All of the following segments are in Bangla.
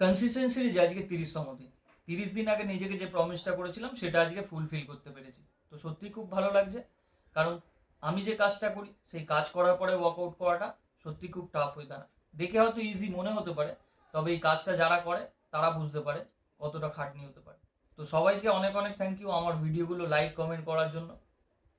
কনসিস্টেন্সির যে আজকে 30তম দিন। 30 দিন আগে নিজেকে যে প্রমিসটা করেছিলাম সেটা আজকে ফুলফিল করতে পেরেছি। তো সত্যিই খুব ভালো লাগছে। কারণ আমি যে কাজটা করি সেই কাজ করার পরে ওয়ার্কআউট করাটা সত্যি খুব টাফ হয়ে দাঁড়ায়। দেখে হয়তো ইজি মনে হতে পারে, তবে এই কাজটা যারা করে তারা বুঝতে পারে কতটা খাটনি হতে পারে। তো সবাইকে অনেক অনেক থ্যাংক ইউ আমার ভিডিওগুলো লাইক কমেন্ট করার জন্য।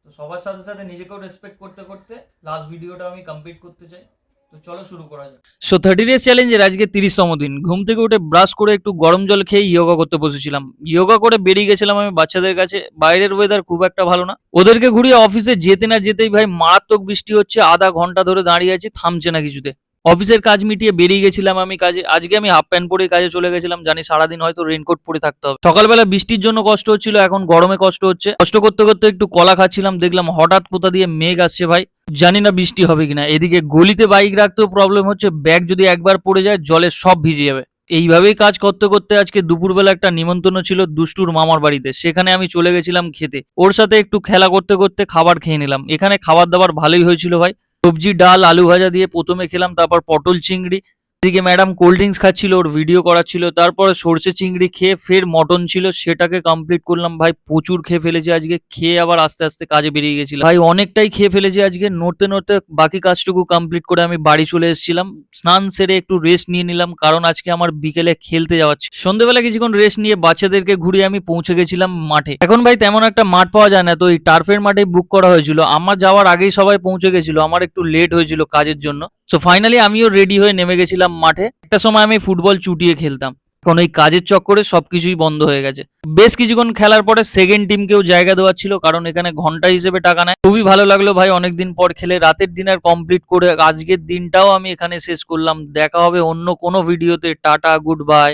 তো সবার সাথে সাথে নিজেকেও রেসপেক্ট করতে করতে লাস্ট ভিডিওটা আমি কমপ্লিট করতে চাই। তো চলো শুরু করা যাক। সো 30 ডেজ চ্যালেঞ্জের আজকে 30তম দিন। ঘুম থেকে উঠে ব্রাশ করে একটু গরম জল খেয়ে ইয়োগা করতে বসেছিলাম। ইয়োগা করে বেরিয়ে গেছিলাম আমি বাচ্চাদের কাছে। বাইরের ওয়েদার খুব একটা ভালো না। ওদেরকে ঘুরিয়ে অফিসে যেতে না যেতেই ভাই মারাত্মক বৃষ্টি হচ্ছে। আধা ঘন্টা ধরে দাঁড়িয়ে আছি, থামছে না কিছুতে। অফিসের কাজ মিটিয়ে বেরিয়ে গেছিলাম আমি কাজে। আজকে আমি হাফ প্যান্ট পরে কাজে চলে গেছিলাম, জানি সারাদিন হয়তো রেনকোট পরে থাকতে হবে। সকালবেলা বৃষ্টির জন্য কষ্ট হচ্ছিল, এখন গরমে কষ্ট হচ্ছে। কষ্ট করতে করতে একটু কলা খাচ্ছিলাম, দেখলাম হঠাৎ কোথা দিয়ে মেঘ আসছে ভাই, জানি না বৃষ্টি হবে কিনা। এদিকে গলিতে বাইক রাখতেও প্রবলেম হচ্ছে, ব্যাগ যদি একবার পড়ে যায় জলে সব ভিজে যাবে। এইভাবেই কাজ করতে করতে আজকে দুপুরবেলা একটা নিমন্ত্রণ ছিল দুষ্টুর মামার বাড়িতে, সেখানে আমি চলে গেছিলাম খেতে। ওর সাথে একটু খেলা করতে করতে খাবার খেয়ে নিলাম। এখানে খাবার দাবার ভালোই হয়েছিল ভাই। সবজি ডাল আলু ভাজা দিয়ে প্রথমে খেলাম, তারপর পটল চিংড়ি। এদিকে ম্যাডাম কোল্ড ড্রিঙ্কস খাচ্ছিল, ওর ভিডিও করাচ্ছিল। তারপরে সর্ষে চিংড়ি খেয়ে ফের মটন ছিল, সেটাকে কমপ্লিট করলাম। ভাই প্রচুর খেয়ে ফেলেছি আজকে। খেয়ে আবার আস্তে আস্তে কাজে বেরিয়ে গেছিলাম। ভাই অনেকটাই খেয়ে ফেলেছি আজকে। নড়তে নড়তে বাকি কাজটুকু কমপ্লিট করে আমি বাড়ি চলে এসেছিলাম। স্নান সেরে একটু রেস্ট নিয়ে নিলাম, কারণ আজকে আমার বিকেলে খেলতে যাওয়ার ছিল। সন্ধ্যেবেলা কিছুক্ষণ রেস্ট নিয়ে বাচ্চাদেরকে ঘুরিয়ে আমি পৌঁছে গেছিলাম মাঠে। এখন ভাই তেমন একটা মাঠ পাওয়া যায় না, তো এই টার্ফের মাঠে বুক করা হয়েছিল। আমার যাওয়ার আগেই সবাই পৌঁছে গেছিল, আমার একটু লেট হয়েছিল কাজের জন্য। সো ফাইনালি আমিও রেডি হয়ে নেমে গেছিলাম মাঠে। একটা সময় আমি ফুটবল চুটিয়ে খেলতাম, এখন এই কাজের চক্করে সবকিছুই বন্ধ হয়ে গেছে। বেশ কিছুক্ষণ খেলার পরে সেকেন্ড টিমকেও জায়গা দেওয়া ছিল, কারণ এখানে ঘন্টা হিসেবে টাকা নেয়। খুবই ভালো লাগলো ভাই অনেকদিন পর খেলে। রাতের ডিনার কমপ্লিট করে আজকের দিনটাও আমি এখানে শেষ করলাম। দেখা হবে অন্য কোনো ভিডিওতে। Tata, good bye.